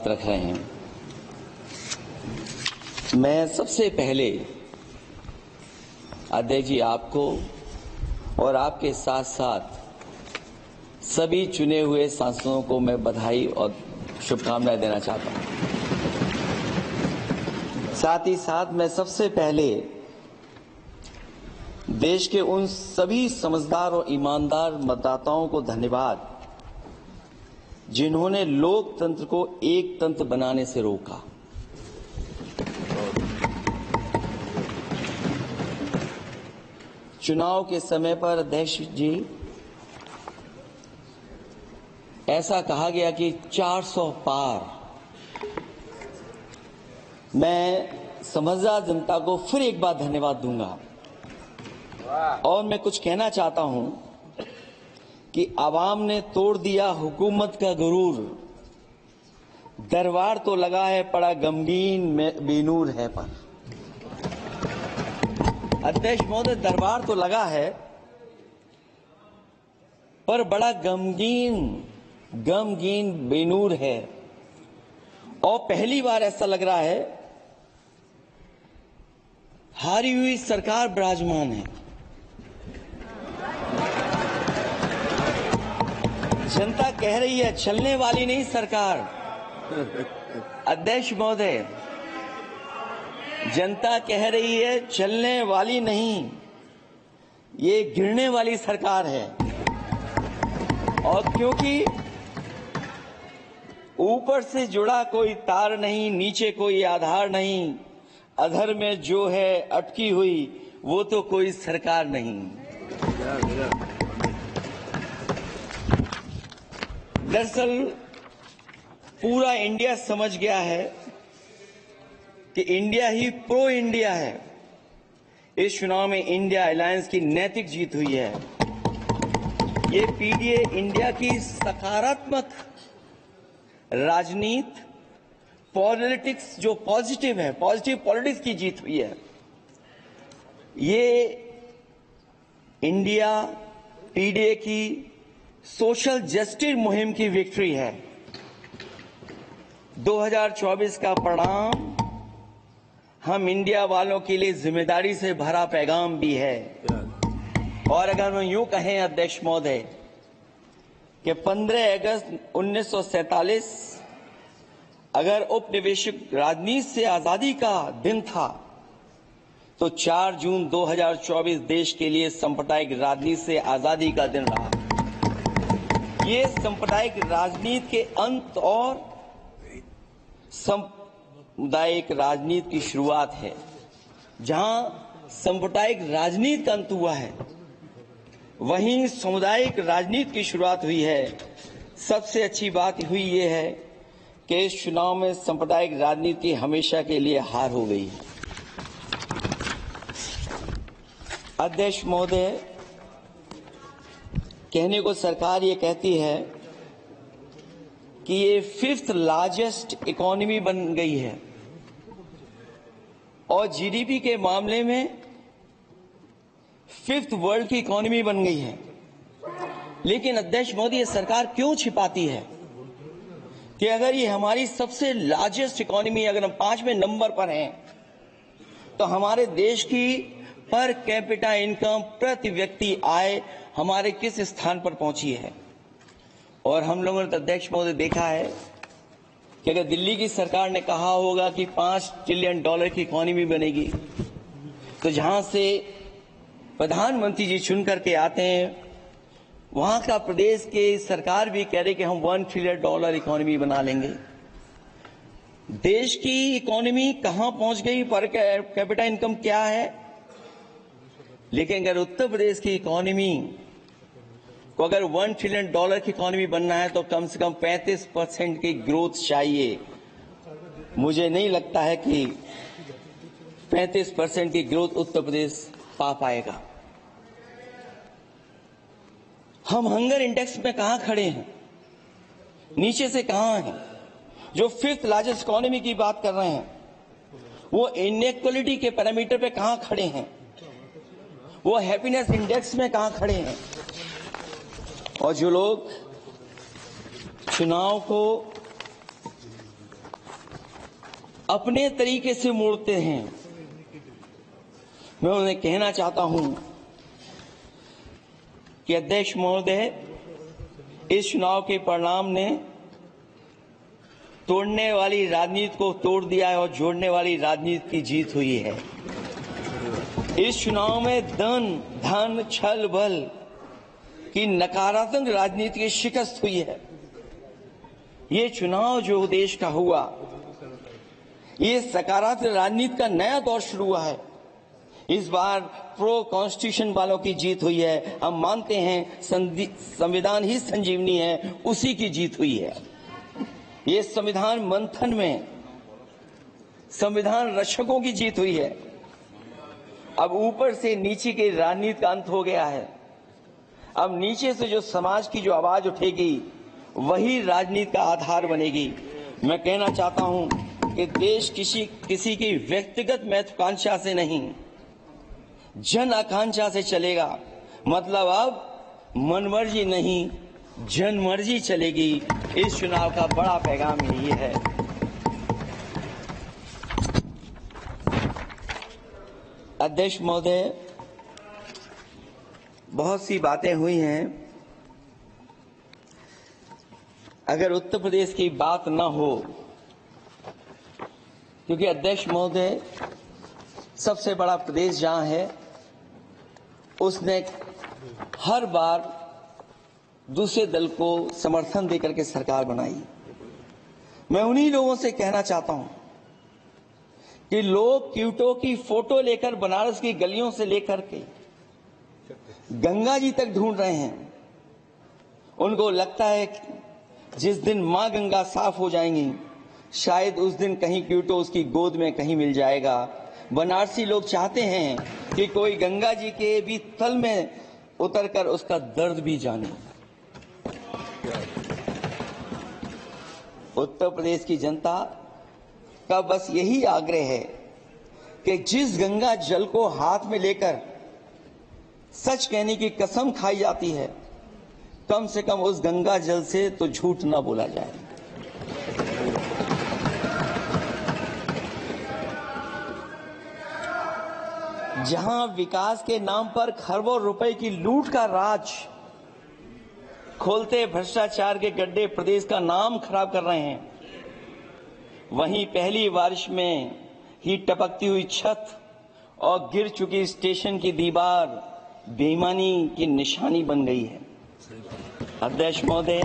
रख रहे हैं। मैं सबसे पहले अध्यक्ष जी आपको और आपके साथ साथ सभी चुने हुए सांसदों को मैं बधाई और शुभकामनाएं देना चाहता हूं। साथ ही साथ मैं सबसे पहले देश के उन सभी समझदार और ईमानदार मतदाताओं को धन्यवाद जिन्होंने लोकतंत्र को एक तंत्र बनाने से रोका। चुनाव के समय पर अध्यक्ष जी ऐसा कहा गया कि 400 पार। मैं समझदार जनता को फिर एक बार धन्यवाद दूंगा और मैं कुछ कहना चाहता हूं कि आवाम ने तोड़ दिया हुकूमत का गुरूर, दरबार तो लगा है पड़ा गमगीन में बेनूर है पर। अध्यक्ष महोदय, दरबार तो लगा है पर बड़ा गमगीन बेनूर है और पहली बार ऐसा लग रहा है हारी हुई सरकार विराजमान है। जनता कह रही है चलने वाली नहीं सरकार। अध्यक्ष महोदय, जनता कह रही है चलने वाली नहीं, ये गिरने वाली सरकार है। और क्योंकि ऊपर से जुड़ा कोई तार नहीं, नीचे कोई आधार नहीं, अधर में जो है अटकी हुई वो तो कोई सरकार नहीं। दरअसल पूरा इंडिया समझ गया है कि इंडिया ही प्रो इंडिया है। इस चुनाव में इंडिया अलायंस की नैतिक जीत हुई है। ये पीडीए इंडिया की सकारात्मक राजनीति, पॉलिटिक्स जो पॉजिटिव है, पॉजिटिव पॉलिटिक्स की जीत हुई है। ये इंडिया पीडीए की सोशल जस्टिस मुहिम की विक्ट्री है। 2024 का परिणाम हम इंडिया वालों के लिए जिम्मेदारी से भरा पैगाम भी है। और अगर हम यूं कहें अध्यक्ष महोदय कि 15 अगस्त 1947 अगर उपनिवेशिक राजनीति से आजादी का दिन था तो 4 जून 2024 देश के लिए सांप्रदायिक राजनीति से आजादी का दिन रहा। ये सांप्रदायिक राजनीति के अंत और सामुदायिक राजनीति की शुरुआत है। जहां सांप्रदायिक राजनीति का अंत हुआ है वहीं सामुदायिक राजनीति की शुरुआत हुई है। सबसे अच्छी बात हुई ये है कि इस चुनाव में सांप्रदायिक राजनीति हमेशा के लिए हार हो गई। अध्यक्ष महोदय, कहने को सरकार ये कहती है कि ये 5th लार्जेस्ट इकोनॉमी बन गई है और जीडीपी के मामले में 5th वर्ल्ड की इकोनॉमी बन गई है। लेकिन अध्यक्ष मोदी, ये सरकार क्यों छिपाती है कि अगर ये हमारी सबसे लार्जेस्ट इकोनॉमी, अगर हम 5वें नंबर पर हैं तो हमारे देश की पर कैपिटा इनकम, प्रति व्यक्ति आय हमारे किस स्थान पर पहुंची है। और हम लोगों ने अध्यक्ष महोदय देखा है कि अगर दिल्ली की सरकार ने कहा होगा कि $5 ट्रिलियन की इकोनॉमी बनेगी, तो जहां से प्रधानमंत्री जी चुन करके आते हैं वहां का प्रदेश के सरकार भी कह रही कि हम $1 ट्रिलियन इकोनॉमी बना लेंगे। देश की इकोनॉमी कहां पहुंच गई, पर कैपिटा इनकम क्या है। लेकिन अगर उत्तर प्रदेश की इकोनॉमी को अगर $1 ट्रिलियन की इकोनॉमी बनना है तो कम से कम 35% की ग्रोथ चाहिए। मुझे नहीं लगता है कि 35% की ग्रोथ उत्तर प्रदेश पा पाएगा। हम हंगर इंडेक्स में कहां खड़े हैं, नीचे से कहां हैं। जो 5th लार्जेस्ट इकोनॉमी की बात कर रहे हैं वो इनइक्वालिटी के पैरामीटर पे कहां खड़े हैं, वो हैप्पीनेस इंडेक्स में कहां खड़े हैं। और जो लोग चुनाव को अपने तरीके से मोड़ते हैं। मैं उन्हें कहना चाहता हूं कि अध्यक्ष महोदय, इस चुनाव के परिणाम ने तोड़ने वाली राजनीति को तोड़ दिया है और जोड़ने वाली राजनीति की जीत हुई है। इस चुनाव में धन छल बल की नकारात्मक राजनीति की शिकस्त हुई है। ये चुनाव जो देश का हुआ, ये सकारात्मक राजनीति का नया दौर शुरू हुआ है। इस बार प्रो कॉन्स्टिट्यूशन वालों की जीत हुई है। हम मानते हैं संविधान ही संजीवनी है, उसी की जीत हुई है। ये संविधान मंथन में संविधान रक्षकों की जीत हुई है। अब ऊपर से नीचे की राजनीति का अंत हो गया है। अब नीचे से जो समाज की जो आवाज उठेगी वही राजनीति का आधार बनेगी। मैं कहना चाहता हूं कि देश किसी की व्यक्तिगत महत्वाकांक्षा से नहीं, जन आकांक्षा से चलेगा। मतलब अब मनमर्जी नहीं, जनमर्जी चलेगी। इस चुनाव का बड़ा पैगाम यही है। अध्यक्ष महोदय, बहुत सी बातें हुई हैं। अगर उत्तर प्रदेश की बात न हो, क्योंकि अध्यक्ष महोदय सबसे बड़ा प्रदेश जहां है, उसने हर बार दूसरे दल को समर्थन देकर के सरकार बनाई। मैं उन्हीं लोगों से कहना चाहता हूं कि लोग क्यूटो की फोटो लेकर बनारस की गलियों से लेकर के गंगा जी तक ढूंढ रहे हैं। उनको लगता है कि जिस दिन मां गंगा साफ हो जाएंगी, शायद उस दिन कहीं क्यूटो उसकी गोद में कहीं मिल जाएगा। बनारसी लोग चाहते हैं कि कोई गंगा जी के भी तल में उतरकर उसका दर्द भी जाने। उत्तर प्रदेश की जनता का बस यही आग्रह है कि जिस गंगा जल को हाथ में लेकर सच कहने की कसम खाई जाती है, कम से कम उस गंगा जल से तो झूठ न बोला जाए। जहां विकास के नाम पर खरबों रुपए की लूट का राज खोलते भ्रष्टाचार के गड्ढे प्रदेश का नाम खराब कर रहे हैं, वहीं पहली बारिश में ही टपकती हुई छत और गिर चुकी स्टेशन की दीवार बेईमानी की निशानी बन गई है। अध्यक्ष महोदय,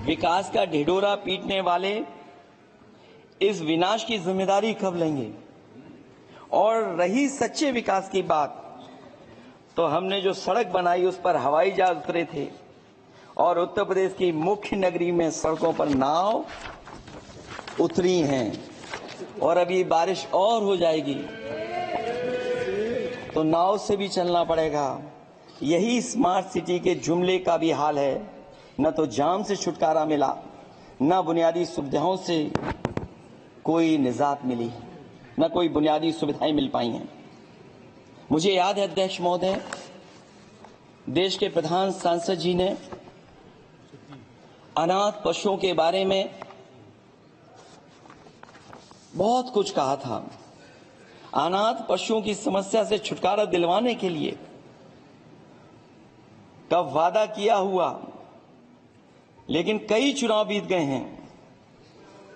विकास का ढिढोरा पीटने वाले इस विनाश की जिम्मेदारी कब लेंगे? और रही सच्चे विकास की बात, तो हमने जो सड़क बनाई उस पर हवाई जहाज उतरे थे और उत्तर प्रदेश की मुख्य नगरी में सड़कों पर नाव उतरी हैं और अभी बारिश और हो जाएगी तो नाव से भी चलना पड़ेगा। यही स्मार्ट सिटी के जुमले का भी हाल है। न तो जाम से छुटकारा मिला, न बुनियादी सुविधाओं से कोई निजात मिली, न कोई बुनियादी सुविधाएं मिल पाई हैं। मुझे याद है अध्यक्ष महोदय, देश के प्रधान सांसद जी ने अनाथ पशुओं के बारे में बहुत कुछ कहा था। अनाथ पशुओं की समस्या से छुटकारा दिलवाने के लिए का वादा किया हुआ, लेकिन कई चुनाव बीत गए हैं,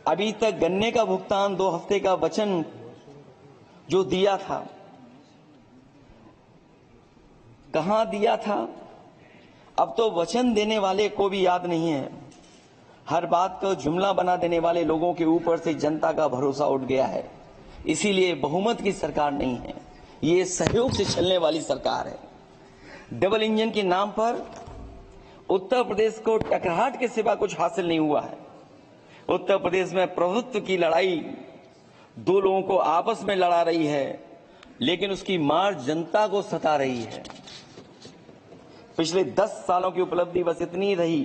अभी तक गन्ने का भुगतान 2 हफ्ते का वचन जो दिया था, कहां दिया था? अब तो वचन देने वाले को भी याद नहीं है। हर बात को जुमला बना देने वाले लोगों के ऊपर से जनता का भरोसा उठ गया है। इसीलिए बहुमत की सरकार नहीं है, ये सहयोग से चलने वाली सरकार है। डबल इंजन के नाम पर उत्तर प्रदेश को टकराहट के सिवा कुछ हासिल नहीं हुआ है। उत्तर प्रदेश में प्रभुत्व की लड़ाई 2 लोगों को आपस में लड़ा रही है, लेकिन उसकी मार जनता को सता रही है। पिछले 10 सालों की उपलब्धि बस इतनी रही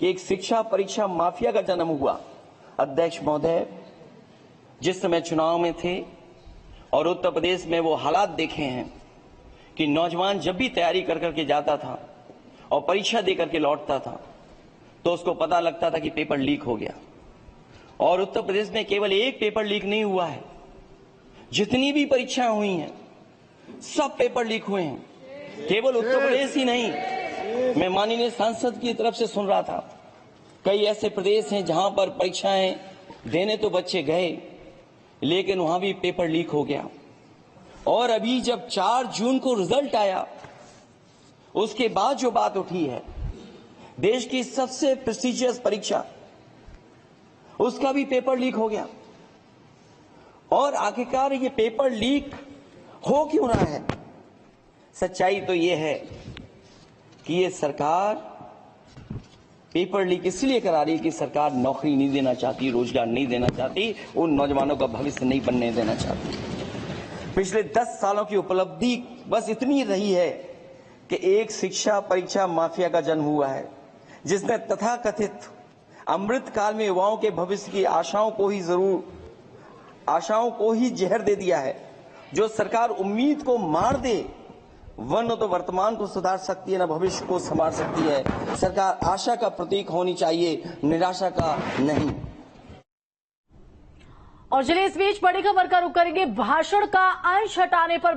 कि एक शिक्षा परीक्षा माफिया का जन्म हुआ। अध्यक्ष महोदय, जिस समय चुनाव में थे और उत्तर प्रदेश में वो हालात देखे हैं कि नौजवान जब भी तैयारी कर करके जाता था और परीक्षा दे करके लौटता था तो उसको पता लगता था कि पेपर लीक हो गया। और उत्तर प्रदेश में केवल एक पेपर लीक नहीं हुआ है, जितनी भी परीक्षाएं हुई हैं सब पेपर लीक हुए हैं। केवल उत्तर प्रदेश ही नहीं, मैं माननीय सांसद की तरफ से सुन रहा था, कई ऐसे प्रदेश हैं जहां पर परीक्षाएं देने तो बच्चे गए, लेकिन वहां भी पेपर लीक हो गया। और अभी जब 4 जून को रिजल्ट आया, उसके बाद जो बात उठी है, देश की सबसे प्रेस्टिजियस परीक्षा, उसका भी पेपर लीक हो गया। और आखिरकार ये पेपर लीक हो क्यों रहा है? सच्चाई तो ये है कि ये सरकार पेपर लीक इसलिए करा रही है कि सरकार नौकरी नहीं देना चाहती, रोजगार नहीं देना चाहती, उन नौजवानों का भविष्य नहीं बनने देना चाहती। पिछले 10 सालों की उपलब्धि बस इतनी रही है कि एक शिक्षा परीक्षा माफिया का जन्म हुआ है, जिसने तथाकथित अमृत काल में युवाओं के भविष्य की आशाओं को ही जहर दे दिया है। जो सरकार उम्मीद को मार दे, वह न तो वर्तमान को सुधार सकती है, न भविष्य को संभाल सकती है। सरकार आशा का प्रतीक होनी चाहिए, निराशा का नहीं। और चलिए इस बीच बड़ी खबर का रुख करेंगे। भाषण का अंश हटाने पर